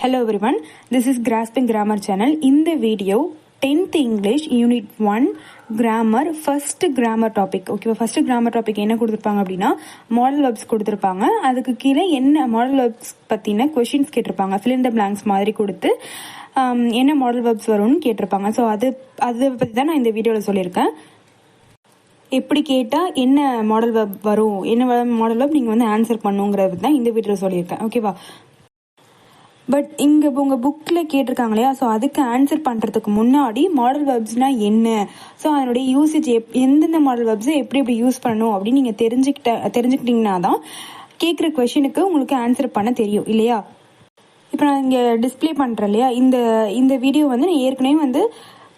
Hello everyone, this is Grasping Grammar channel. In the video 10th English Unit 1 Grammar first grammar topic. Okay, first grammar topic என்ன கொடுத்திருப்பாங்க அப்படின்னா model verbs கொடுத்திருப்பாங்க. அதுக்கு கீழே என்ன model verbs பத்தின questions கேட்டிருப்பாங்க. fill in the blanks மாதிரி கொடுத்து என்ன மாடல் வெர்ப்ஸ் வரும்னு கேட்டிருப்பாங்க. ஸோ அதை பற்றி தான் நான் இந்த வீடியோவில் சொல்லியிருக்கேன். எப்படி கேட்டால் என்ன மாடல் வெர்ப் வரும், என்ன மாடல் வெர்ப் நீங்கள் வந்து ஆன்சர் பண்ணுங்கிறது தான் இந்த வீடியோவில் சொல்லியிருக்கேன். ஓகேவா? பட் இங்கே உங்கள் புக்கில் கேட்டிருக்காங்க இல்லையா, ஸோ அதுக்கு ஆன்சர் பண்ணுறதுக்கு முன்னாடி மாடல் வெர்ப்ஸ்னால் என்ன, ஸோ அதனுடைய யூசேஜ் எந்தெந்த மாடல் வெர்ப்ஸை எப்படி யூஸ் பண்ணணும் அப்படின்னு நீங்கள் தெரிஞ்சுக்கிட்டீங்கன்னா தான் கேட்குற கொஷனுக்கு உங்களுக்கு ஆன்சர் பண்ண தெரியும் இல்லையா. இப்போ நான் இங்கே டிஸ்பிளே பண்ணுறேன் இல்லையா, இந்த வீடியோ வந்து நான் ஏற்கனவே வந்து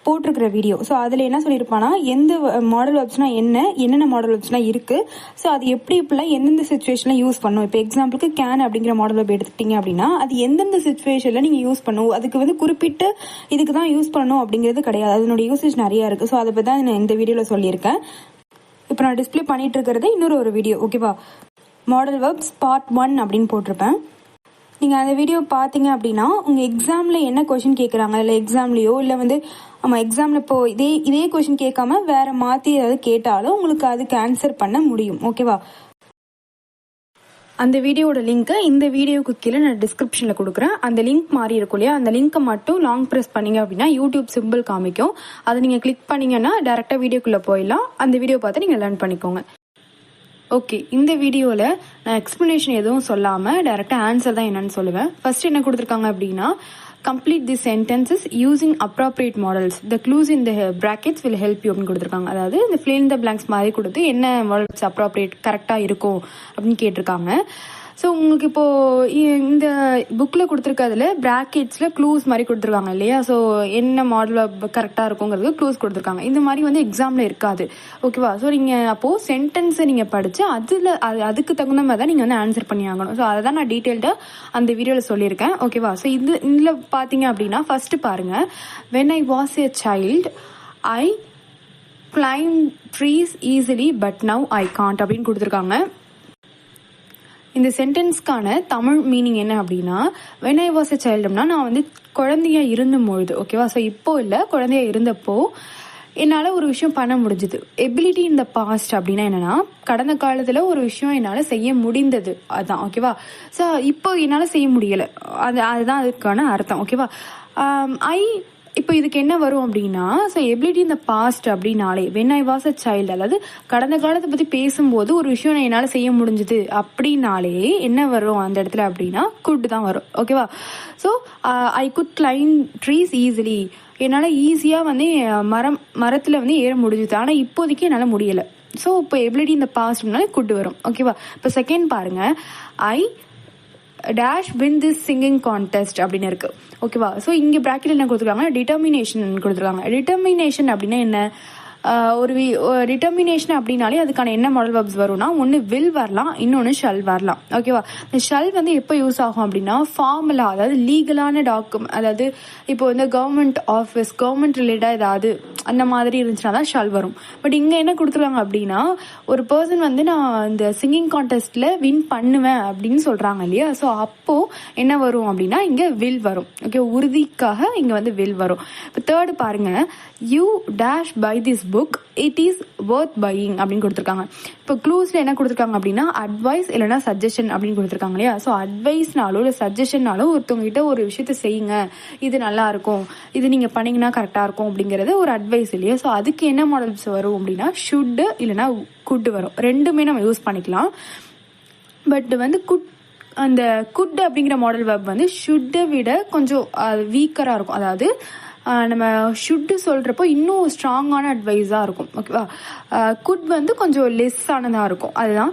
போட்டிருக்கிற வீடியோ. ஸோ அதில் என்ன சொல்லியிருப்பானா, எந்த மாடல் வெர்ப்ஸ்னால் என்னென்ன மாடல் வெர்ப்ஸ்லாம் இருக்குது, ஸோ அது எப்படிலாம் எந்தெந்த சுச்சுவேஷனில் யூஸ் பண்ணும். இப்போ எக்ஸாம்பிளுக்கு கேன் அப்படிங்கிற மாடல் வெர்ப் எடுத்துக்கிட்டீங்க அப்படின்னா அது எந்தெந்த சுச்சுவேஷனில் நீங்கள் யூஸ் பண்ணுவோம், அதுக்கு வந்து குறிப்பிட்டு இதுக்கு தான் யூஸ் பண்ணணும் அப்படிங்கிறது கிடையாது. அதனுடைய யூசேஜ் நிறையா இருக்குது. ஸோ அதை பற்றி தான் நான் இந்த வீடியோவில் சொல்லியிருக்கேன். இப்போ நான் டிஸ்பிளே பண்ணிட்டு இருக்கிறது இன்னொரு வீடியோ. ஓகேவா? மாடல் வெர்ப்ஸ் பார்ட் 1 அப்படின்னு போட்டிருப்பேன். நீங்கள் அந்த வீடியோ பார்த்தீங்க அப்படின்னா உங்கள் எக்ஸாமில் என்ன கொஷின் கேட்குறாங்க, இல்லை எக்ஸாம்லேயோ இல்லை வந்து எக்ஸாமில் இப்போ இதே கொஷின் கேட்காம வேற மாற்றி ஏதாவது கேட்டாலும் உங்களுக்கு அதுக்கு ஆன்சர் பண்ண முடியும். ஓகேவா? அந்த வீடியோட லிங்க்கை இந்த வீடியோக்கு கீழே நான் டிஸ்கிரிப்ஷனில் கொடுக்குறேன். அந்த லிங்க் மாதிரி இருக்கும் இல்லையா, அந்த லிங்க்கை மட்டும் லாங் ப்ரெஸ் பண்ணீங்க அப்படின்னா யூடியூப் சிம்பிள் காமிக்கும். அதை நீங்கள் கிளிக் பண்ணீங்கன்னா டேரெக்டாக வீடியோக்குள்ளே போயிடலாம். அந்த வீடியோ பார்த்து நீங்கள் லேர்ன் பண்ணிக்கோங்க. ஓகே, இந்த வீடியோவில் நான் எக்ஸ்பிளனேஷன் எதுவும் சொல்லாமல் டைரெக்டாக ஆன்சர் தான் என்னன்னு சொல்லுவேன். ஃபர்ஸ்ட் என்ன கொடுத்துருக்காங்க அப்படின்னா, complete the sentences using appropriate models. The clues in the brackets will help you அப்படின்னு கொடுத்துருக்காங்க. அதாவது இந்த fill in the blanks மாதிரி கொடுத்து என்ன மாடல்ஸ் அப்ராப்ரியேட் கரெக்டாக இருக்கும் அப்படின்னு கேட்டிருக்காங்க. ஸோ உங்களுக்கு இப்போ இந்த புக்கில் கொடுத்துருக்கிறதுல பிராக்கெட்ஸில் க்ளூஸ் மாதிரி கொடுத்துருக்காங்க இல்லையா, ஸோ என்ன மாடல் கரெக்டாக இருக்குங்கிறது க்ளூஸ் கொடுத்துருக்காங்க. இந்த மாதிரி வந்து எக்ஸாமில் இருக்காது. ஓகேவா? ஸோ நீங்கள் அப்போது சென்டென்ஸை நீங்கள் படித்து அதுக்கு தகுந்த மாதிரி தான் நீங்கள் வந்து ஆன்சர் பண்ணி ஆகணும். ஸோ அதை தான் நான் டீட்டெயில்டாக அந்த வீடியோவில் சொல்லியிருக்கேன். ஓகேவா? ஸோ இதில் பார்த்தீங்க அப்படின்னா ஃபஸ்ட்டு பாருங்கள், when I was a child I climbed trees easily but now I can't அப்படின்னு கொடுத்துருக்காங்க. இந்த சென்டென்ஸ்க்கான தமிழ் மீனிங் என்ன அப்படின்னா, when I was a childனா நான் வந்து குழந்தையா இருந்தபொழுது. ஓகேவா? ஸோ இப்போ இல்லை, குழந்தையா இருந்தப்போ என்னால் ஒரு விஷயம் பண்ண முடிஞ்சது. எபிலிட்டி இன் த பாஸ்ட் அப்படின்னா என்னன்னா, கடந்த காலத்தில் ஒரு விஷயம் என்னால் செய்ய முடிந்தது, அதுதான். ஓகேவா? ஸோ இப்போ என்னால் செய்ய முடியலை, அதுதான் அதுக்கான அர்த்தம். ஓகேவா? இப்போ இதுக்கு என்ன வரும் அப்படின்னா, ஸோ எபிலிட்டி இந்த பாஸ்ட் அப்படின்னாலே when I was a child, அதாவது கடந்த காலத்தை பற்றி பேசும்போது ஒரு விஷயம் என்னால் செய்ய முடிஞ்சுது அப்படின்னாலே என்ன வரும் அந்த இடத்துல அப்படின்னா could தான் வரும். ஓகேவா? So I could climb trees easily, என்னால் ஈஸியாக வந்து மரத்தில் வந்து ஏற முடிஞ்சுது, ஆனால் இப்போதைக்கு என்னால் முடியலை. ஸோ இப்போ எபிலிட்டி இந்த பாஸ்ட்னாலே could வரும். ஓகேவா? இப்போ செகண்ட் பாருங்க, I dash win this singing contest அப்படின்னு இருக்கு. ஓகேவா? ஸோ இங்கே பிராக்கெட் என்ன கொடுத்துருக்காங்க, டிட்டர்மினேஷன் கொடுத்துருக்காங்க. டிட்டர்மினேஷன் அப்படின்னா என்ன, ஒரு டிட்டர்மினேஷன் அப்படின்னாலே அதுக்கான என்ன மாடல் வெர்ப்ஸ் வரும்னா, ஒன்று வில் வரலாம், இன்னொன்று ஷல் வரலாம். ஓகேவா? இந்த ஷல் வந்து எப்போ யூஸ் ஆகும் அப்படின்னா ஃபார்முலா, அதாவது லீகலான டாக்குமெண்ட், அதாவது இப்போ வந்து கவர்மெண்ட் ஆஃபீஸ், கவர்மெண்ட் ரிலேட்டாக ஏதாவது அந்த மாதிரி இருந்துச்சுன்னா தான் ஷல் வரும். பட் இங்கே என்ன கொடுத்துருக்காங்க அப்படின்னா, ஒரு பர்சன் வந்து நான் இந்த சிங்கிங் கான்டெஸ்ட்டில் வின் பண்ணுவேன் அப்படின்னு சொல்கிறாங்க இல்லையா, ஸோ அப்போது என்ன வரும் அப்படின்னா இங்கே வில் வரும். ஓகே, உறுதிக்காக இங்கே வந்து வில் வரும். இப்போ தேர்டு பாருங்கள், you dash buy this book, it is worth buying அப்படின்னு கொடுத்துருக்காங்க. இப்போ க்ளூஸில் என்ன கொடுத்துருக்காங்க அப்படின்னா அட்வைஸ் இல்லைனா சஜஷன் அப்படின்னு கொடுத்துருக்காங்க இல்லையா. ஸோ அட்வைஸ்னாலோ இல்லை சஜஷன்னாலோ ஒருத்தவங்க கிட்ட ஒரு விஷயத்த செய்யுங்க, இது நல்லா இருக்கும், இது நீங்கள் பண்ணிங்கன்னா கரெக்டாக இருக்கும் அப்படிங்கிறது ஒரு அட்வைஸ் இல்லையா. ஸோ அதுக்கு என்ன மாடல்ஸ் வரும் அப்படின்னா ஷுட்டு இல்லைனா குட் வரும். ரெண்டுமே நம்ம யூஸ் பண்ணிக்கலாம். பட் வந்து அந்த குட் அப்படிங்கிற மாடல் வெர்ப் வந்து ஷுட்டை விட கொஞ்சம் வீக்கராக இருக்கும். அதாவது நம்ம ஷுட்டு சொல்கிறப்போ இன்னும் ஸ்ட்ராங்கான அட்வைஸாக இருக்கும். ஓகேவா? குட் வந்து கொஞ்சம் லெஸ் ஆனதாக இருக்கும். அதுதான்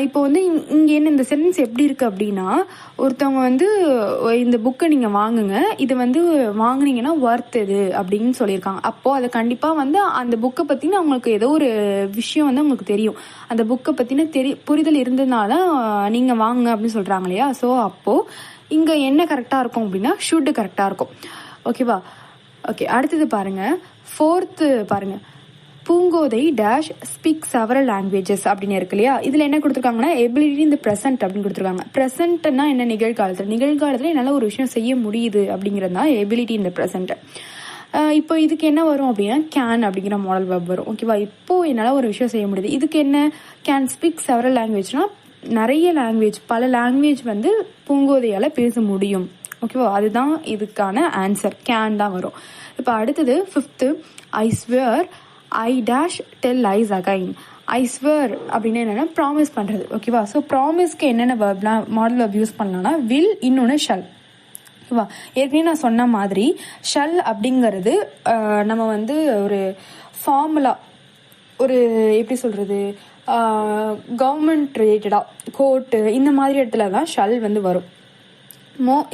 இப்போ வந்து இங்கே என்ன இந்த சென்டென்ஸ் எப்படி இருக்குது அப்படின்னா, ஒருத்தவங்க வந்து இந்த புக்கை நீங்கள் வாங்குங்க, இது வந்து வாங்கினீங்கன்னா ஒர்த் இது அப்படின்னு சொல்லியிருக்காங்க. அப்போது அதை கண்டிப்பாக வந்து அந்த புக்கை பற்றின அவங்களுக்கு ஏதோ ஒரு விஷயம் வந்து உங்களுக்கு தெரியும், அந்த புக்கை பற்றின புரிதல் இருந்ததுனால தான் நீங்கள் வாங்குங்க அப்படின்னு சொல்கிறாங்க இல்லையா. ஸோ அப்போது இங்கே என்ன கரெக்டாக இருக்கும் அப்படின்னா ஷுட்டு கரெக்டாக இருக்கும். ஓகேவா? ஓகே, அடுத்தது பாருங்கள், ஃபோர்த்து பாருங்கள், Poongothai dash speak several languages அப்படின்னு இருக்கு இல்லையா. இதுல என்ன கொடுத்துருக்காங்கன்னா எபிலிட்டி இந்த ப்ரெசென்ட் அப்படின்னு கொடுத்துருக்காங்க. ப்ரெசென்ட்னா என்ன, நிகழ்காலத்துல என்னால ஒரு விஷயம் செய்ய முடியுது அப்படிங்கிறது தான் எபிலிட்டி இந்த ப்ரெசென்ட். இப்போ இதுக்கு என்ன வரும் அப்படின்னா கேன் அப்படிங்கிற மாடல் வெர்ப் வரும். ஓகேவா, இப்போ என்னால் ஒரு விஷயம் செய்ய முடியுது. இதுக்கு என்ன, கேன் ஸ்பீக் செவரல் லாங்குவேஜ்னா நிறைய லாங்குவேஜ், பல லாங்குவேஜ் வந்து பூங்கோதையால் பேச முடியும். ஓகேவா, அதுதான் இதுக்கான ஆன்சர், கேன் தான் வரும். இப்போ அடுத்தது 5th, I swear I dash tell lies again. I swear அப்படின்னு என்னன்னா ப்ராமிஸ் பண்ணுறது. ஓகேவா, ஸோ ப்ராமிஸ்க்கு என்னென்ன வெர்ப்லாம் மாடல் வெர்ப் யூஸ் பண்ணலாம்னா வில், இன்னொன்று ஷல். ஓகேவா, ஏற்கனவே நான் சொன்ன மாதிரி ஷல் அப்படிங்கிறது நம்ம வந்து ஒரு ஃபார்முலா, ஒரு எப்படி சொல்கிறது, கவர்மெண்ட் ரிலேட்டடாக கோர்ட்டு இந்த மாதிரி இடத்துல தான் ஷல் வந்து வரும்.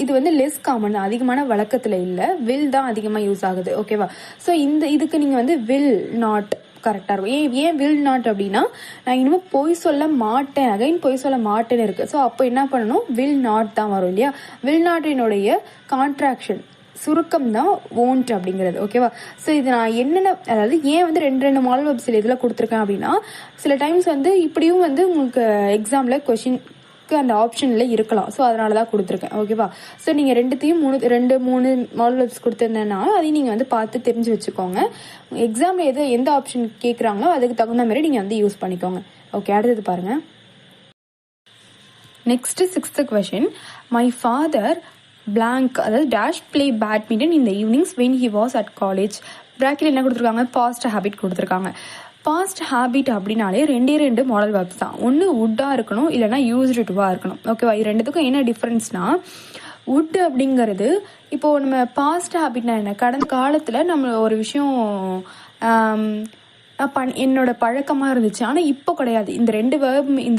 இது வந்து லெஸ் காமன், அதிகமான வழக்கத்தில் இல்லை, வில் தான் அதிகமாக யூஸ் ஆகுது. ஓகேவா, ஸோ இதுக்கு நீங்கள் வந்து வில் நாட் கரெக்டாக இருக்கும். ஏன் வில் நாட் அப்படின்னா நான் இனிமேல் பொய் சொல்ல மாட்டேன், அகைன் பொய் சொல்ல மாட்டேன்னு இருக்குது. ஸோ அப்போ என்ன பண்ணணும், வில் நாட் தான் வரும் இல்லையா. வில் நாட்டினுடைய கான்ட்ராக்ஷன் சுருக்கம் தான் won't அப்படிங்கிறது. ஓகேவா, ஸோ இது நான் என்னென்ன, அதாவது ஏன் வந்து ரெண்டு மாடல் வெர்ப்ஸ் இதில் கொடுத்துருக்கேன் அப்படின்னா சில டைம்ஸ் வந்து இப்படியும் வந்து உங்களுக்கு எக்ஸாமில் கொஷின்க்கு அந்த ஆப்ஷனில் இருக்கலாம். ஸோ அதனால தான் கொடுத்துருக்கேன். ஓகேவா, ஸோ நீங்கள் ரெண்டு மூணு மாடல் வெர்ப்ஸ் கொடுத்துருந்தேன்னா அதையும் நீங்கள் வந்து பார்த்து தெரிஞ்சு வச்சுக்கோங்க. எக்ஸாமில் எந்த ஆப்ஷன் கேட்குறாங்களோ அதுக்கு தகுந்த மாதிரி நீங்கள் வந்து யூஸ் பண்ணிக்கோங்க. ஓகே, அடுத்தது பாருங்கள். Next 6th question. My father blank, அதாவது dash play badminton in the evenings when he was at college. Bracket என்ன கொடுத்துருக்காங்க, பாஸ்ட் ஹேபிட் கொடுத்துருக்காங்க. பாஸ்ட் ஹேபிட் அப்படின்னாலே ரெண்டு மாடல் வெர்ப்ஸ் தான். ஒன்று வுட்டாக இருக்கணும், இல்லைனா யூஸ்டு டுவாக இருக்கணும். ஓகேவா, இது ரெண்டுத்துக்கும் என்ன டிஃப்ரென்ஸ்னா வுட் அப்படிங்கிறது இப்போது நம்ம பாஸ்ட் ஹேபிட்னா என்ன, கடந்த காலத்தில் நம்ம ஒரு விஷயம் என்னோட பழக்கமாக இருந்துச்சு, ஆனால் இப்போ கிடையாது. இந்த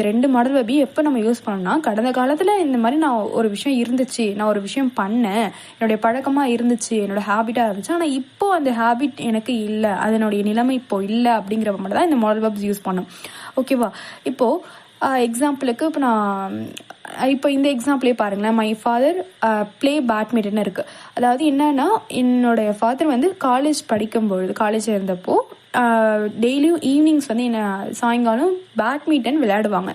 ரெண்டு மாடல் வெர்பையும் எப்போ நம்ம யூஸ் பண்ணோம்னா கடந்த காலத்தில் இந்த மாதிரி நான் ஒரு விஷயம் இருந்துச்சு, நான் ஒரு விஷயம் பண்ணேன், என்னுடைய பழக்கமாக இருந்துச்சு, என்னோட ஹேபிட்டாக இருந்துச்சு, ஆனால் இப்போ அந்த ஹேபிட் எனக்கு இல்லை, அதனுடைய நிலைமை இப்போ இல்லை அப்படிங்கிற மாதிரி தான் இந்த மாடல் வெர்ப்ஸ் யூஸ் பண்ணோம். ஓகேவா, இப்போது எக்ஸாம்பிளுக்கு இப்போ இந்த எக்ஸாம்பிளே பாருங்களேன். மை ஃபாதர் ப்ளே பேட்மிண்டன் இருக்குது. அதாவது என்னன்னா என்னுடைய ஃபாதர் வந்து காலேஜ் இருந்தப்போ டெய்லியும் ஈவினிங்ஸ் வந்து என்ன சாயங்காலம் பேட்மிண்டன் விளையாடுவாங்க.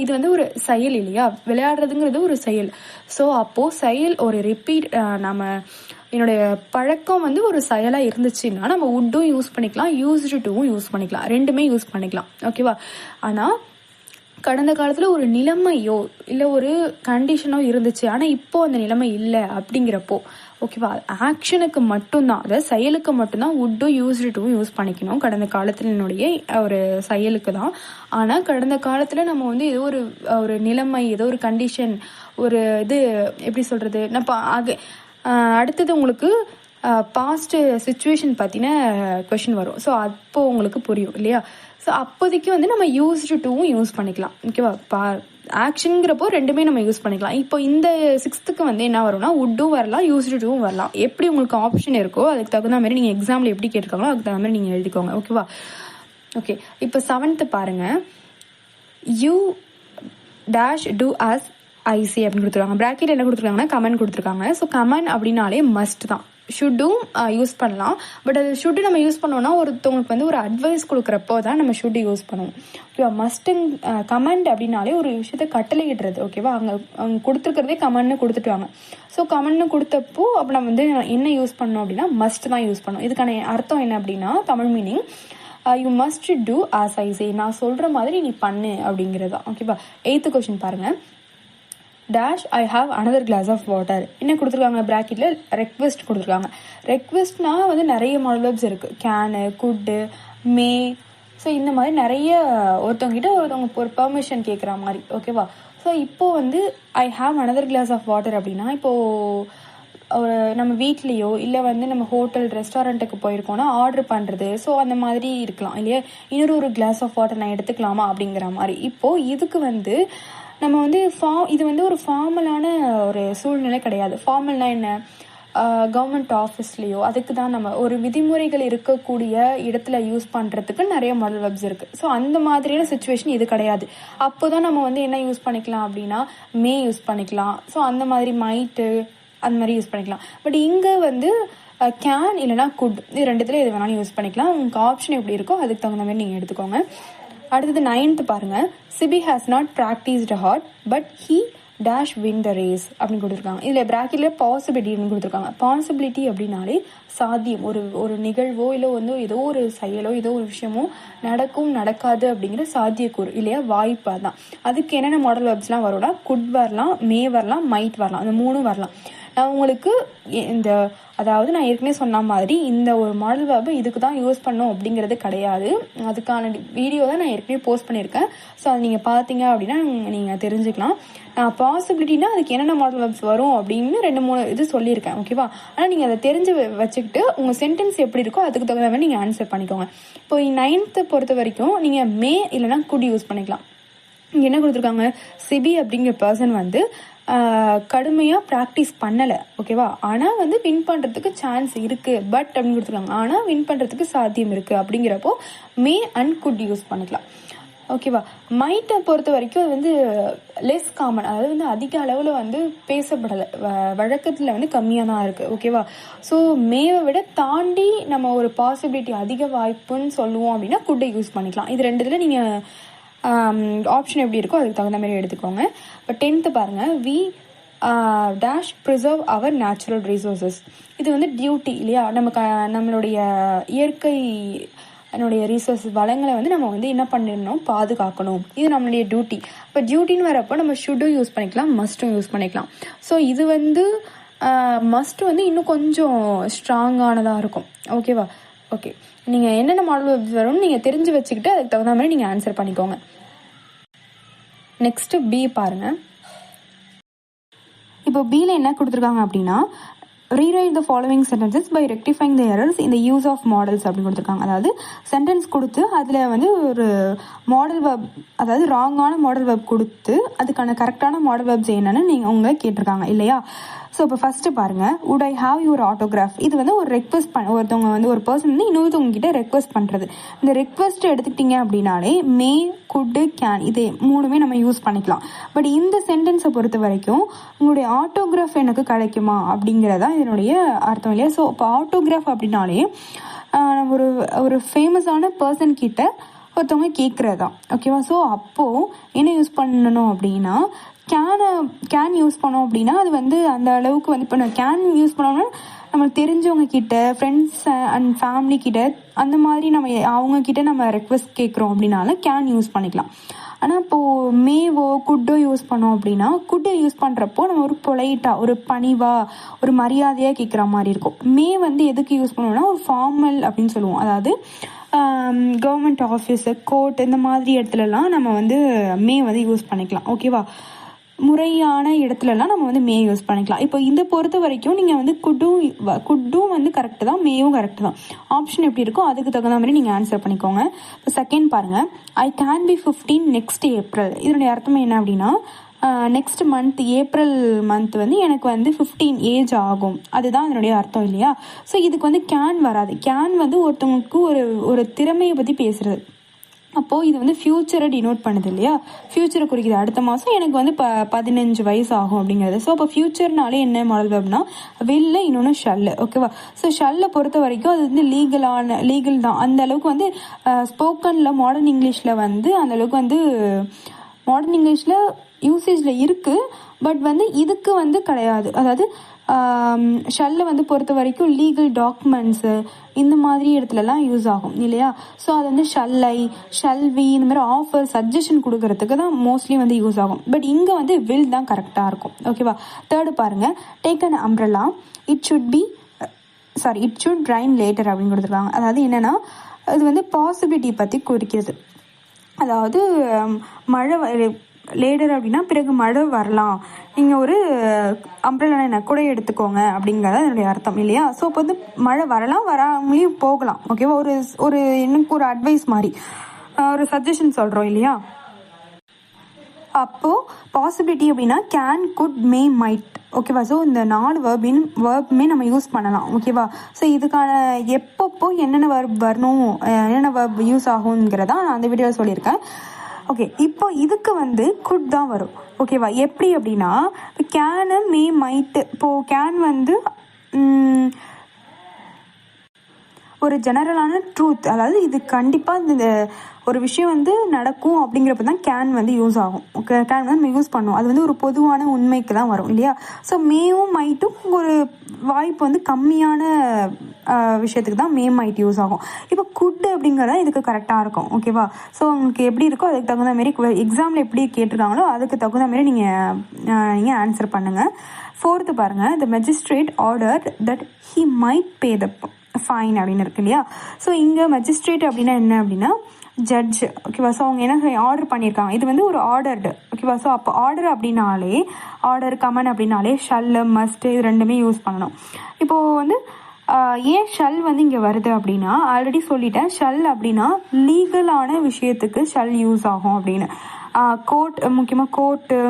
இது வந்து ஒரு செயல் இல்லையா, விளையாடுறதுங்கிறது ஒரு செயல். ஸோ அப்போது செயல் ஒரு ரிப்பீட், என்னுடைய பழக்கம் வந்து ஒரு செயலாக இருந்துச்சுன்னா நம்ம வுட்டும் யூஸ் பண்ணிக்கலாம், யூஸ்டு டூவும் யூஸ் பண்ணிக்கலாம், ரெண்டுமே யூஸ் பண்ணிக்கலாம். ஓகேவா, ஆனால் கடந்த காலத்தில் ஒரு நிலைமையோ இல்லை ஒரு கண்டிஷனோ இருந்துச்சு, ஆனால் இப்போ அந்த நிலைமை இல்லை அப்படிங்கிறப்போ ஓகேவா, ஆக்ஷனுக்கு மட்டும்தான், அதாவது செயலுக்கு மட்டும்தான் வுட்டும் யூஸ்டு டூவும் யூஸ் பண்ணிக்கணும் கடந்த காலத்தினுடைய ஒரு செயலுக்கு தான். ஆனால் கடந்த காலத்தில் நம்ம வந்து ஏதோ ஒரு நிலைமை, ஏதோ ஒரு கண்டிஷன், ஒரு இது எப்படி சொல்கிறது, அடுத்தது உங்களுக்கு பாஸ்ட் சிச்சுவேஷன் பற்றின கொஷின் வரும். ஸோ அப்போ உங்களுக்கு புரியும் இல்லையா. ஸோ அப்போதைக்கு வந்து நம்ம யூஸ்டு டூவும் யூஸ் பண்ணிக்கலாம். ஓகேவா, ஆக்ஷனுங்கிறப்போ ரெண்டுமே நம்ம யூஸ் பண்ணிக்கலாம். இப்போ இந்த 6th வந்து என்ன வரும்னா வுட்டும் வரலாம், யூஸ்டு டூவும் வரலாம். எப்படி உங்களுக்கு ஆப்ஷன் இருக்கோ அதுக்கு தகுந்த மாதிரி நீங்கள் எக்ஸாமில் எப்படி கேட்டிருக்காங்களோ அதுக்கு தகுந்த மாதிரி நீங்கள் எழுதிக்கோங்க. ஓகேவா, ஓகே. இப்போ 7th பாருங்கள். You dash do as I அப்படின்னு கொடுத்துருக்காங்க. பிராக்கெட் என்ன கொடுத்துருக்காங்கன்னா கமெண்ட் கொடுத்துருக்காங்க. ஸோ கமெண்ட் அப்படின்னாலே மஸ்ட் தான். ஷுட்டும் யூஸ் பண்ணலாம். பட் அது ஷுட்டு நம்ம யூஸ் பண்ணோம்னா ஒருத்தவங்களுக்கு வந்து ஒரு அட்வைஸ் கொடுக்குறப்போ தான் நம்ம ஷுட்டு யூஸ் பண்ணுவோம். ஓகேவா, மஸ்ட்டுங் கமெண்ட் அப்படின்னாலே ஒரு விஷயத்த கட்டளையிடுறது. ஓகேவா, அவங்க கொடுத்துருக்கிறதே கமெண்ட்னு கொடுத்துட்டுவாங்க. ஸோ கமெண்ட்னு கொடுத்தப்போ அப்போ நம்ம வந்து என்ன யூஸ் பண்ணோம் அப்படின்னா மஸ்ட் தான் யூஸ் பண்ணோம். இதுக்கான அர்த்தம் என்ன அப்படின்னா Tamil meaning you must do as I say, நான் சொல்கிற மாதிரி நீ பண்ணு அப்படிங்கிறது தான். ஓகேவா, 8th கொஸ்டின் பாருங்கள். Dash I have another glass of water. என்ன கொடுத்துருக்காங்க, பிராக்கெட்டில் ரெக்வெஸ்ட் கொடுத்துருக்காங்க. ரெக்வெஸ்ட்னா வந்து நிறைய மாடல் வெர்ப்ஸ் இருக்குது, கேனு, குட்டு, மே. ஸோ இந்த மாதிரி நிறைய ஒருத்தவங்க ஒரு பெர்மிஷன் கேட்குற மாதிரி. ஓகேவா, ஸோ இப்போது வந்து I have another glass of water அப்படின்னா இப்போது நம்ம வீட்லேயோ இல்லை வந்து நம்ம ஹோட்டல் ரெஸ்டாரண்ட்டுக்கு போயிருக்கோம்னா ஆர்டர் பண்ணுறது. ஸோ அந்த மாதிரி இருக்கலாம் இல்லையா, இன்னொரு கிளாஸ் ஆஃப் வாட்டர் நான் எடுத்துக்கலாமா அப்படிங்கிற மாதிரி. இப்போது இதுக்கு வந்து நம்ம வந்து இது வந்து ஒரு ஃபார்மலான ஒரு சூழ்நிலை கிடையாது. ஃபார்மல்னா என்ன, கவர்மெண்ட் ஆஃபீஸ்லேயோ அதுக்கு தான் நம்ம ஒரு விதிமுறைகள் இருக்கக்கூடிய இடத்துல யூஸ் பண்ணுறதுக்கு நிறைய மாடல் வெர்ப்ஸ் இருக்குது. ஸோ அந்த மாதிரியான சுச்சுவேஷன் இது கிடையாது. அப்போ தான் நம்ம வந்து என்ன யூஸ் பண்ணிக்கலாம் அப்படின்னா மே யூஸ் பண்ணிக்கலாம். ஸோ அந்த மாதிரி மைட்டு, அந்த மாதிரி யூஸ் பண்ணிக்கலாம். பட் இங்கே வந்து கேன் இல்லைனா குட், இது ரெண்டுத்துல எது வேணாலும் யூஸ் பண்ணிக்கலாம். உங்களுக்கு ஆப்ஷன் எப்படி இருக்கோ அதுக்கு தகுந்த மாதிரி நீங்கள் எடுத்துக்கோங்க. அடுத்தது 9th பாருங்க. CB has not practised hard but he dash win the race அப்படின்னு கொடுத்துருக்காங்க. இதில் ப்ராக்கெட்ல பாசிபிலிட்டின்னு கொடுத்துருக்காங்க. பாசிபிலிட்டி அப்படின்னாலே சாத்தியம், ஒரு நிகழ்வோ இல்லை வந்து ஏதோ ஒரு செயலோ ஏதோ ஒரு விஷயமோ நடக்கும் நடக்காது அப்படிங்கிற சாத்தியக்கூறு இல்லையா, வாய்ப்பு. தான் அதுக்கு என்னென்ன மாடல் வெர்ப்ஸ்லாம் வரும்னா குட் வரலாம், மே வரலாம், மைட் வரலாம், அந்த 3 வரலாம். நான் உங்களுக்கு இந்த அதாவது நான் ஏற்கனவே சொன்ன மாதிரி இந்த ஒரு மாடல் வெர்பை இதுக்கு தான் யூஸ் பண்ணோம் அப்படிங்கிறது கிடையாது. அதுக்கான வீடியோ தான் நான் ஏற்கனவே போஸ்ட் பண்ணியிருக்கேன். ஸோ அது நீங்கள் பார்த்தீங்க அப்படின்னா நீங்கள் தெரிஞ்சுக்கலாம். நான் பாசிபிலிட்டினா அதுக்கு என்னென்ன மாடல் வெர்ப்ஸ் வரும் அப்படின்னு 2-3 இது சொல்லியிருக்கேன். ஓகேவா? ஆனால் நீங்கள் அதை தெரிஞ்சு வச்சுக்கிட்டு உங்கள் சென்டென்ஸ் எப்படி இருக்கோ அதுக்கு தகுந்த மாதிரி நீங்கள் ஆன்சர் பண்ணிக்கோங்க. இப்போ 9th பொறுத்த வரைக்கும் நீங்கள் மே இல்லைனா குட் யூஸ் பண்ணிக்கலாம். இங்கே என்ன கொடுத்துருக்காங்க, சிபி அப்படிங்கிற பர்சன் வந்து கடுமையாக ப்ராக்டிஸ் பண்ணலை. ஓகேவா? ஆனால் வந்து வின் பண்ணுறதுக்கு சான்ஸ் இருக்குது பட் அப்படின்னு கொடுத்துருக்காங்க. ஆனால் வின் பண்ணுறதுக்கு சாத்தியம் இருக்குது. அப்படிங்கிறப்போ மே அண்ட் குட் யூஸ் பண்ணிக்கலாம். ஓகேவா? மைட்டை பொறுத்த வரைக்கும் அது வந்து லெஸ் காமன், அதாவது வந்து அதிக அளவில் வந்து பேசப்படலை, வழக்கத்தில் வந்து கம்மியாக தான் இருக்குது. ஓகேவா? ஸோ மேவை விட தாண்டி நம்ம ஒரு பாசிபிலிட்டி அதிக வாய்ப்புன்னு சொல்லுவோம் அப்படின்னா குட்டை யூஸ் பண்ணிக்கலாம். இது ரெண்டுத்தில் நீங்கள் ஆப்ஷன் எப்படி இருக்கோ அதுக்கு தகுந்த மாதிரி எடுத்துக்கோங்க. இப்போ 10th பாருங்க. We dash preserve our natural resources. இது வந்து டியூட்டி இல்லையா, நம்மளுடைய இயற்கை ரிசோர்ஸஸ் வளங்களை வந்து நம்ம வந்து என்ன பண்ணிடணும், பாதுகாக்கணும். இது நம்மளுடைய டியூட்டி. இப்போ டியூட்டின்னு வரப்போ நம்ம ஷுட்டும் யூஸ் பண்ணிக்கலாம், மஸ்ட்டும் யூஸ் பண்ணிக்கலாம். ஸோ இது வந்து மஸ்ட் வந்து இன்னும் கொஞ்சம் ஸ்ட்ராங்கானதாக இருக்கும். ஓகேவா? ஓகே, நீங்கள் என்னென்ன மாடல் வெர்ப்ஸ் வரும்னு நீங்கள் தெரிஞ்சு வச்சுக்கிட்டு அதுக்கு தகுந்த மாதிரி நீங்கள் ஆன்சர் பண்ணிக்கோங்க. நெக்ஸ்ட் பி பாருங்க. இப்போ பியில் என்ன கொடுத்துருக்காங்க அப்படின்னா rewrite the following sentences by rectifying the errors in the use of models அப்படின்னு கொடுத்துருக்காங்க. அதாவது சென்டென்ஸ் கொடுத்து அதில் வந்து ஒரு மாடல் வெர்ப், அதாவது ராங்கான மாடல் வெர்ப் கொடுத்து அதுக்கான கரெக்டான மாடல் வெர்ப்ஸ் என்னன்னு நீங்கள் உங்களை கேட்டிருக்காங்க இல்லையா. ஸோ இப்போ ஃபர்ஸ்ட் பாருங்க, would I have your autograph. இது வந்து ஒரு ரெக்வஸ்ட் ஒருத்தவங்க வந்து ஒரு பர்சன் வந்து இன்னொருத்தவங்க கிட்ட ரெக்வஸ்ட் பண்ணுறது. இந்த ரெக்வஸ்ட் எடுத்துக்கிட்டீங்க அப்படின்னாலே மே, குட், கேன் இது 3மே நம்ம யூஸ் பண்ணிக்கலாம். பட் இந்த சென்டென்ஸை பொறுத்த வரைக்கும் உங்களுடைய ஆட்டோகிராஃப் எனக்கு கிடைக்குமா அப்படிங்கிறதா இதனுடைய அர்த்தம் இல்லையா. ஸோ இப்போ ஆட்டோகிராஃப் அப்படின்னாலே ஒரு ஃபேமஸான பர்சன் கிட்ட ஒருத்தவங்க கேட்குறது தான். ஓகேவா? ஸோ அப்போது என்ன யூஸ் பண்ணணும் அப்படின்னா கேன் யூஸ் பண்ணோம் அப்படின்னா அது வந்து அந்த அளவுக்கு வந்து இப்போ கேன் யூஸ் பண்ணோம்னா நம்மளுக்கு தெரிஞ்சவங்க கிட்ட, ஃப்ரெண்ட்ஸ் அண்ட் ஃபேமிலி கிட்ட, அந்த மாதிரி நம்ம அவங்க கிட்ட நம்ம ரெக்வஸ்ட் கேட்குறோம் அப்படின்னாலும் கேன் யூஸ் பண்ணிக்கலாம். ஆனால் இப்போது மேவோ குட்டோ யூஸ் பண்ணோம் அப்படின்னா குட்டை யூஸ் பண்ணுறப்போ நம்ம ஒரு பொலைட்டாக, ஒரு பணிவாக, ஒரு மரியாதையாக கேட்குற மாதிரி இருக்கும். மே வந்து எதுக்கு யூஸ் பண்ணுவோம்னா ஒரு ஃபார்மல் அப்படின்னு சொல்லுவோம். அதாவது கவர்மெண்ட் ஆஃபீஸு, கோர்ட் இந்த மாதிரி இடத்துலலாம் நம்ம வந்து மே வந்து யூஸ் பண்ணிக்கலாம். ஓகேவா? முறையான இடத்துலலாம் நம்ம வந்து மே யூஸ் பண்ணிக்கலாம். இப்போ இந்த பொறுத்த வரைக்கும் நீங்கள் வந்து குட்டும் வந்து கரெக்டு தான், மேவும் கரெக்டு தான். ஆப்ஷன் எப்படி இருக்கோ அதுக்கு தகுந்த மாதிரி நீங்கள் ஆன்சர் பண்ணிக்கோங்க. இப்போ செகண்ட் பாருங்கள், I can be 15 next April. இதனுடைய அர்த்தம் என்ன அப்படின்னா நெக்ஸ்ட் மந்த், ஏப்ரல் மந்த் வந்து எனக்கு வந்து 15 ஏஜ் ஆகும், அதுதான் அதனுடைய அர்த்தம் இல்லையா. ஸோ இதுக்கு வந்து கேன் வராது. கேன் வந்து ஒருத்தவங்களுக்கு ஒரு திறமையை பற்றி பேசுறது. அப்போது இது வந்து ஃப்யூச்சரை டினோட் பண்ணுது இல்லையா, ஃப்யூச்சரை குறிக்குது. அடுத்த மாதம் எனக்கு வந்து 15 வயசு ஆகும் அப்படிங்கிறது. ஸோ அப்போ ஃப்யூச்சர்னாலே என்ன மாடல் வெர்ப்னா வில்ல, இன்னொன்று ஷல்லு. ஓகேவா? ஸோ ஷல்லை பொறுத்த வரைக்கும் அது வந்து லீகல் தான். அந்த அளவுக்கு வந்து ஸ்போக்கனில் மாடர்ன் இங்கிலீஷில் வந்து அந்த அளவுக்கு வந்து மாடர்ன் இங்கிலீஷில் யூசேஜில் இருக்குது. பட் வந்து இதுக்கு வந்து கிடையாது. அதாவது ஷல்லை வந்து பொறுத்த வரைக்கும் லீகல் டாக்குமெண்ட்ஸு இந்த மாதிரி இடத்துலலாம் யூஸ் ஆகும் இல்லையா. ஸோ அது வந்து ஷல்லை, ஷல்வி இந்த மாதிரி ஆஃபர், சஜஷன் கொடுக்கறதுக்கு தான் மோஸ்ட்லி வந்து யூஸ் ஆகும். பட் இங்கே வந்து வில் தான் கரெக்டாக இருக்கும். ஓகேவா? தேர்டு பாருங்கள், take an umbrella, it should rain later அப்படின்னு கொடுத்துருக்காங்க. அதாவது என்னென்னா அது வந்து பாசிபிலிட்டி பற்றி குறிக்கிறது. அதாவது மழை லேட்டர் அப்படின்னா பிறகு மழை வரலாம், நீங்கள் ஒரு அம்ப்ரெல்லா என்ன கூட எடுத்துக்கோங்க அப்படிங்கிறத அதனுடைய அர்த்தம் இல்லையா. ஸோ இப்போ வந்து மழை வரலாம், வராமலேயும் போகலாம். ஓகேவா? ஒரு எனக்கு ஒரு அட்வைஸ் மாதிரி ஒரு சஜஷன் சொல்கிறோம் இல்லையா. அப்போது பாசிபிலிட்டி அப்படின்னா கேன், குட், மே, மைட். ஓகேவா? ஸோ இந்த 4 வேர்புமே நம்ம யூஸ் பண்ணலாம். ஓகேவா? ஸோ இதுக்கான எப்பப்போ என்னென்ன வேர்ப் வரணும், என்னென்ன வேர்ப் யூஸ் ஆகுங்கிறதா நான் அந்த வீடியோவில் சொல்லியிருக்கேன். ஓகே, இப்போ இதுக்கு வந்து குட் தான் வரும். ஓகேவா? எப்படி அப்படின்னா கேனு மே மைட்டு. இப்போது கேன் வந்து ஒரு ஜெனரலான ட்ரூத், அதாவது இது கண்டிப்பாக இந்த ஒரு விஷயம் வந்து நடக்கும் அப்படிங்கிறப்ப தான் கேன் வந்து யூஸ் ஆகும். கேன் வந்து நம்ம யூஸ் பண்ணுவோம். அது வந்து ஒரு பொதுவான உண்மைக்கு தான் வரும் இல்லையா? ஸோ மேவும் மைட்டும் ஒரு வாய்ப்பு வந்து கம்மியான விஷயத்துக்கு தான் மே மைட் யூஸ் ஆகும். இப்போ குட் அப்படிங்கிறத இதுக்கு கரெக்டாக இருக்கும். ஓகேவா? ஸோ உங்களுக்கு எப்படி இருக்கோ அதுக்கு தகுந்த மாரி எக்ஸாமில் எப்படி கேட்டிருக்காங்களோ அதுக்கு தகுந்த மாரி நீங்கள் ஆன்சர் பண்ணுங்கள். 4th பாருங்கள், the magistrate order that he might pay the fine அப்படின்னு இருக்கு இல்லையா? ஸோ இங்கே மெஜிஸ்ட்ரேட் அப்படின்னா என்ன அப்படின்னா ஜட்ஜ். ஓகேவா? ஸோ அவங்க என்ன ஆர்டர் பண்ணியிருக்காங்க, இது வந்து ஒரு ஆர்டர்டு. ஓகேவா? ஸோ அப்போ ஆர்டர் அப்படின்னாலே, ஆர்டர் கமெண்ட் அப்படின்னாலே ஷல் மஸ்ட் இது ரெண்டுமே யூஸ் பண்ணணும். இப்போது வந்து ஏன் ஷல் வந்து இங்கே வருது அப்படின்னா, ஆல்ரெடி சொல்லிட்டேன், ஷல் அப்படின்னா லீகலான விஷயத்துக்கு ஷல் யூஸ் ஆகும் அப்படின்னு. கோர்ட், முக்கியமாக கோர்ட்டு,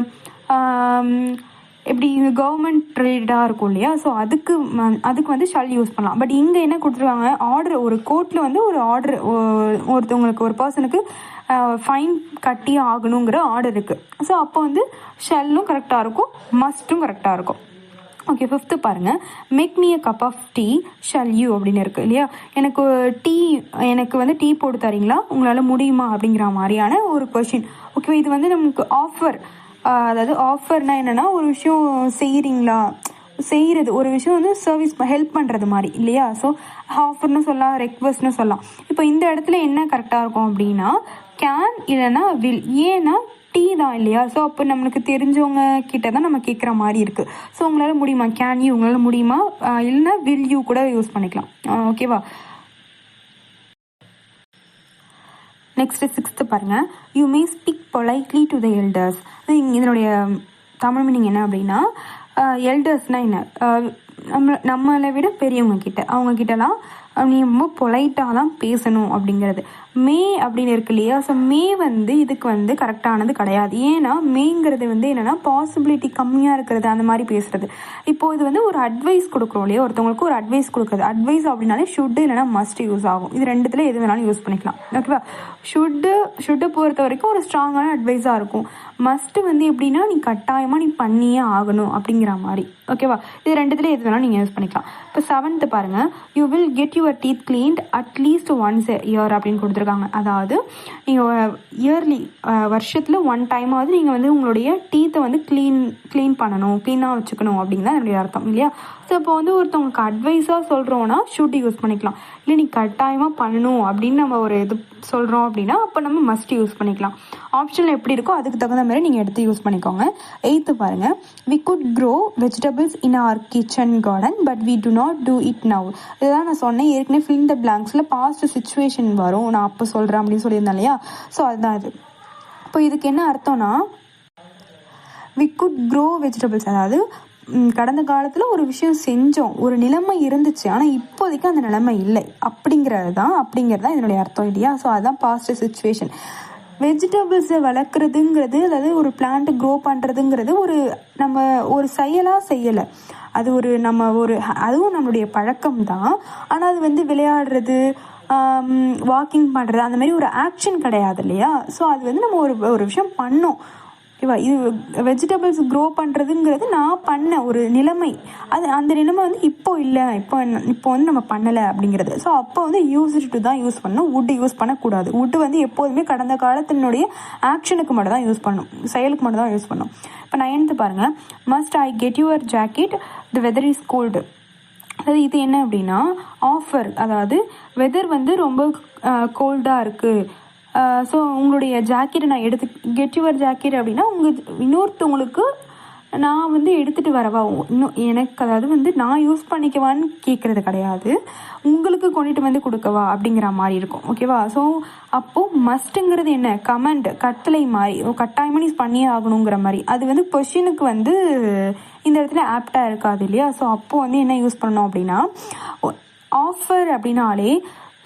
எப்படி கவர்மெண்ட் ரிலேட்டடாக இருக்கும் இல்லையா? ஸோ அதுக்கு வந்து ஷல் யூஸ் பண்ணலாம். பட் இங்கே என்ன கொடுத்துருக்காங்க, ஆர்டர், ஒரு கோர்ட்டில் வந்து ஒரு ஆர்டர், ஒருத்தவங்களுக்கு ஒரு பர்சனுக்கு ஃபைன் கட்டி ஆகணுங்கிற ஆர்டர் இருக்குது. ஸோ அப்போ வந்து ஷல்லும் கரெக்டாக இருக்கும், மஸ்ட்டும் கரெக்டாக இருக்கும். ஓகே, 5th பாருங்கள், make me a cup of tea shall you அப்படின்னு இருக்குது இல்லையா? எனக்கு வந்து டீ போட்டு தரீங்களா, உங்களால் முடியுமா அப்படிங்கிற மாதிரியான ஒரு கொஷின். ஓகேவா? இது வந்து நமக்கு ஆஃபர், அதாவது ஆஃபர்னா என்னென்னா ஒரு விஷயம் செய்கிறீங்களா, செய்கிறது, ஒரு விஷயம் வந்து சர்வீஸ் ஹெல்ப் பண்ணுறது மாதிரி இல்லையா? ஸோ ஆஃபர்னு சொல்லலாம், ரெக்வஸ்ட்னு சொல்லலாம். இப்போ இந்த இடத்துல என்ன கரெக்டாக இருக்கும் அப்படின்னா கேன் இல்லைன்னா வில். ஏன்னா டீ தான் இல்லையா? ஸோ அப்போ நம்மளுக்கு தெரிஞ்சவங்க கிட்ட தான் நம்ம கேட்குற மாதிரி இருக்குது. ஸோ உங்களால் முடியுமா, கேன் யூ, உங்களால் முடியுமா, இல்லைன்னா வில் யூ கூட யூஸ் பண்ணிக்கலாம். ஓகேவா? நெக்ஸ்ட் 6th பாருங்கள், you may speak politely to the elders. இதனுடைய தமிழ் மீனிங் என்ன அப்படின்னா, எல்டர்ஸ்னால் என்ன, நம்மளை விட பெரியவங்க கிட்ட, அவங்க கிட்டலாம் நீ ரொம்ப பொலைட்டாக தான் பேசணும் அப்படிங்கிறது. மே அப்படின்னு இருக்கு இல்லையா? ஸோ மே வந்து இதுக்கு வந்து கரெக்டானது கிடையாது. ஏன்னா மேங்கிறது வந்து என்னென்னா பாசிபிலிட்டி கம்மியாக இருக்கிறது, அந்த மாதிரி பேசுகிறது. இப்போது இது வந்து ஒரு அட்வைஸ் கொடுக்குறோம் இல்லையா? ஒருத்தவங்களுக்கு ஒரு அட்வைஸ் கொடுக்குறது. அட்வைஸ் அப்படின்னாலே ஷுட்டு இல்லைனா மஸ்ட் யூஸ் ஆகும். இது ரெண்டுத்தில் எது வேணாலும் யூஸ் பண்ணிக்கலாம். ஓகேவா? ஷுட்டை பொறுத்த வரைக்கும் ஒரு ஸ்ட்ராங்கான அட்வைஸாக இருக்கும். மஸ்ட்டு வந்து எப்படின்னா நீ கட்டாயமாக நீ பண்ணியே ஆகணும் அப்படிங்கிற மாதிரி. ஓகேவா? இது ரெண்டுத்தில் எது வேணாலும் நீங்கள் யூஸ் பண்ணிக்கலாம். இப்போ 7th பாருங்கள், you will get your teeth cleaned at least once year அப்படின்னு கொடுத்துருக்காங்க. அதாவது நீங்கள் இயர்லி, வருஷத்தில் 1 டைமாவது நீங்கள் வந்து உங்களுடைய டீத்தை வந்து க்ளீன் பண்ணணும், க்ளீனாக வச்சுக்கணும் அப்படின்னு தான் என்னுடைய அர்த்தம் இல்லையா? ஸோ இப்போ வந்து ஒருத்தவங்களுக்கு அட்வைஸாக சொல்கிறோன்னா ஷுட் யூஸ் பண்ணிக்கலாம். இல்லை நீ கட்டாயமாக பண்ணணும் அப்படின்னு நம்ம ஒரு இது சொல்கிறோம் அப்படின்னா அப்போ நம்ம மஸ்ட் யூஸ் பண்ணிக்கலாம். ஆப்ஷனில் எப்படி இருக்கோ அதுக்கு தகுந்த மாதிரி நீங்கள் எடுத்து யூஸ் பண்ணிக்கோங்க. 8th பாருங்கள், we could grow vegetables in our kitchen garden but we do not do it now. இதுதான் நான் சொன்னேன் ஏற்கனவே, ஃபில் த பிளாங்க்ஸில் பாஸ்ட் சிச்சுவேஷன் வரும், நான் அப்போ சொல்கிறேன் அப்படின்னு சொல்லியிருந்தேன் இல்லையா? ஸோ அதுதான் இது. இப்போ இதுக்கு என்ன அர்த்தம்னா, வி குட் க்ரோ வெஜிடபிள்ஸ், அதாவது கடந்த காலத்தில் ஒரு விஷயம் செஞ்சோம், ஒரு நிலைமை இருந்துச்சு, ஆனால் இப்போதைக்கு அந்த நிலைமை இல்லை அப்படிங்கிறது தான் இதனுடைய அர்த்தம் இல்லையா? ஸோ அதுதான் பாஸ்ட் சிச்சுவேஷன். வெஜிடபிள்ஸை வளர்க்குறதுங்கிறது, அதாவது ஒரு பிளான்ட் க்ரோ பண்ணுறதுங்கிறது நம்ம ஒரு செயலாக செய்யலை, அது அதுவும் நம்மளுடைய பழக்கம் தான். ஆனால் அது வந்து விளையாடுறது, வாக்கிங் பண்ணுறது, அந்த மாதிரி ஒரு ஆக்ஷன் கிடையாது இல்லையா? ஸோ அது வந்து நம்ம ஒரு விஷயம் பண்ணோம். ஓகேவா? இது வெஜிடபிள்ஸ் க்ரோ பண்ணுறதுங்கிறது நான் பண்ண ஒரு நிலைமை, அந்த நிலைமை வந்து இப்போ இல்லை, இப்போ வந்து நம்ம பண்ணலை அப்படிங்கிறது. ஸோ அப்போ வந்து யூஸ்டு தான் யூஸ் பண்ணணும், வுட் யூஸ் பண்ணக்கூடாது. வுட் வந்து எப்போதுமே கடந்த காலத்தினுடைய ஆக்ஷனுக்கு மட்டும் தான் யூஸ் பண்ணணும், செயலுக்கு மட்டும் தான் யூஸ் பண்ணணும். இப்போ 9th பாருங்கள், must I get your jacket, the weather is cold. அதாவது இது என்ன அப்படின்னா ஆஃபர், அதாவது வெதர் வந்து ரொம்ப கோல்டாக இருக்குது, ஸோ உங்களுடைய ஜாக்கெட்டை நான் கெட் யுவர் ஜாக்கெட் அப்படின்னா இன்னொருத்தவங்களுக்கு நான் வந்து எடுத்துகிட்டு வரவா, எனக்கு அதாவது வந்து நான் யூஸ் பண்ணிக்கவான்னு கேட்குறது கிடையாது, உங்களுக்கு கொண்டுட்டு வந்து கொடுக்கவா அப்படிங்கிற மாதிரி இருக்கும். ஓகேவா? ஸோ அப்போது மஸ்ட்டுங்கிறது என்ன, கமெண்ட், கட்டளை மாதிரி, கட்டாயமாக நீ பண்ணியே ஆகணுங்கிற மாதிரி. அது வந்து கொஷினுக்கு வந்து இந்த இடத்துல ஆப்டாக இருக்காது இல்லையா? ஸோ அப்போது வந்து என்ன யூஸ் பண்ணணும் அப்படின்னா, ஆஃபர் அப்படின்னாலே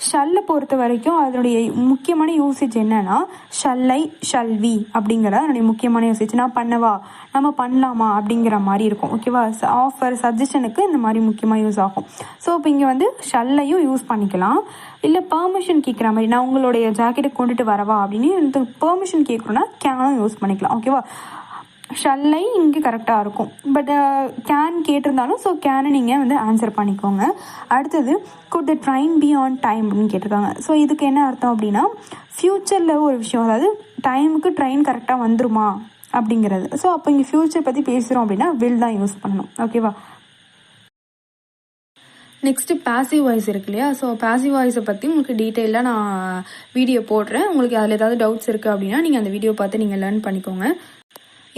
ஷல்லை பொறுத்த வரைக்கும் அதனுடைய முக்கியமான யூசேஜ் என்னன்னா ஷல்லை ஷல்வி அப்படிங்கிற அதனுடைய முக்கியமான யூசேஜ். நான் பண்ணவா, நம்ம பண்ணலாமா அப்படிங்கிற மாதிரி இருக்கும். ஓகேவா, ஆஃபர் சஜஷனுக்கு இந்த மாதிரி முக்கியமாக யூஸ் ஆகும். ஸோ இப்போ இங்கே வந்து ஷல்லையும் யூஸ் பண்ணிக்கலாம். இல்லை பெர்மிஷன் கேட்குற மாதிரி, நான் உங்களுடைய ஜாக்கெட்டை கொண்டுட்டு வரவா அப்படின்னு பெர்மிஷன் கேட்குறோன்னா கேனும் யூஸ் பண்ணிக்கலாம். ஓகேவா, ஷல்லை இங்கே கரெக்டாக இருக்கும். பட் கேன் கேட்டிருந்தாலும் ஸோ கேனை நீங்கள் வந்து ஆன்சர் பண்ணிக்கோங்க. அடுத்தது good the train be on time அப்படின்னு கேட்டிருக்காங்க. ஸோ இதுக்கு என்ன அர்த்தம் அப்படின்னா ஃப்யூச்சரில் ஒரு விஷயம், அதாவது டைமுக்கு ட்ரெயின் கரெக்டாக வந்துருமா அப்படிங்கிறது. ஸோ அப்போ இங்கே ஃப்யூச்சர் பற்றி பேசுகிறோம் அப்படின்னா வில் தான் யூஸ் பண்ணணும். ஓகேவா, நெக்ஸ்ட்டு பாசிவ் வாய்ஸ் இருக்கு இல்லையா. ஸோ பாசிவ் வாய்ஸை பற்றி உங்களுக்கு டீட்டெயிலாக நான் வீடியோ போடுறேன். உங்களுக்கு அதில் ஏதாவது டவுட்ஸ் இருக்குது அப்படின்னா நீங்கள் அந்த வீடியோ பார்த்து நீங்கள் லேர்ன் பண்ணிக்கோங்க.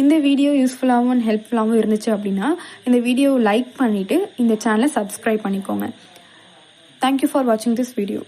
இந்த வீடியோ யூஸ்ஃபுல்லாகவும் அண்ட் ஹெல்ப்ஃபுல்லாகவும் இருந்துச்சு அப்படின்னா இந்த வீடியோவை லைக் பண்ணிவிட்டு இந்த சேனலை சப்ஸ்கிரைப் பண்ணிக்கோங்க. தேங்க்யூ ஃபார் வாட்சிங் திஸ் வீடியோ.